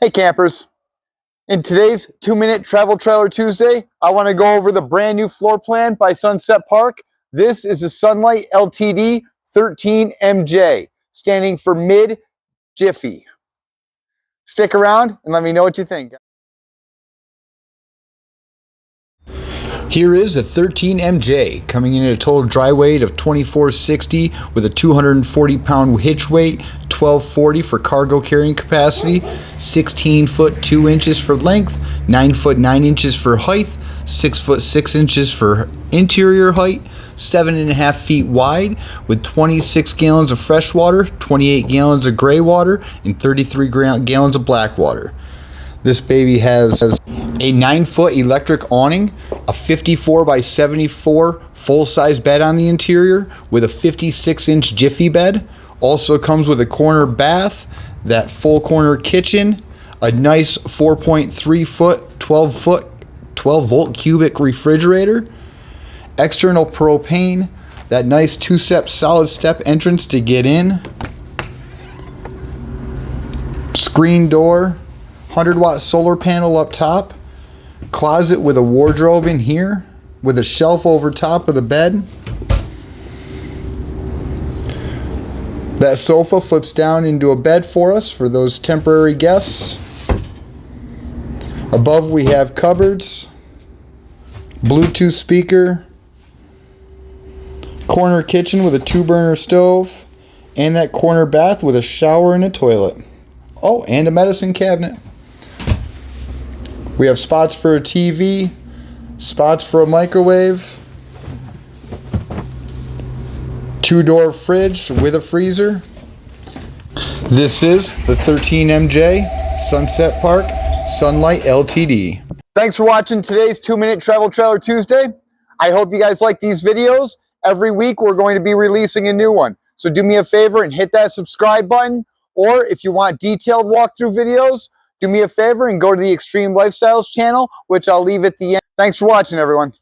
Hey campers, in today's 2-Minute Travel Trailer Tuesday, I want to go over the brand new floor plan by Sunset Park. This is a Sunlite LTD 13MJ, standing for mid jiffy. Stick around and let me know what you think. Here is a 13MJ coming in at a total dry weight of 2460 with a 240-pound hitch weight, 1240 for cargo carrying capacity, 16 foot 2 inches for length, 9 foot 9 inches for height, 6 foot 6 inches for interior height, 7.5 feet wide with 26 gallons of fresh water, 28 gallons of gray water, and 33 gallons of black water. This baby has a 9-foot electric awning, a 54 by 74 full-size bed on the interior with a 56-inch jiffy bed. Also comes with a corner bath, that full corner kitchen, a nice 4.3 foot, 12 volt cubic refrigerator, external propane, that nice 2-step solid step entrance to get in, screen door, 100-watt solar panel up top, closet with a wardrobe in here with a shelf over top of the bed. That sofa flips down into a bed for us for those temporary guests. Above we have cupboards, Bluetooth speaker, corner kitchen with a 2-burner stove, and that corner bath with a shower and a toilet. Oh, and a medicine cabinet. We have spots for a TV, spots for a microwave, 2-door fridge with a freezer. This is the 13MJ Sunset Park Sunlite LTD. Thanks for watching today's 2-Minute Travel Trailer Tuesday. I hope you guys like these videos. Every week we're going to be releasing a new one. So do me a favor and hit that subscribe button. Or if you want detailed walkthrough videos, do me a favor and go to the Extreme Lifestyles channel, which I'll leave at the end. Thanks for watching, everyone.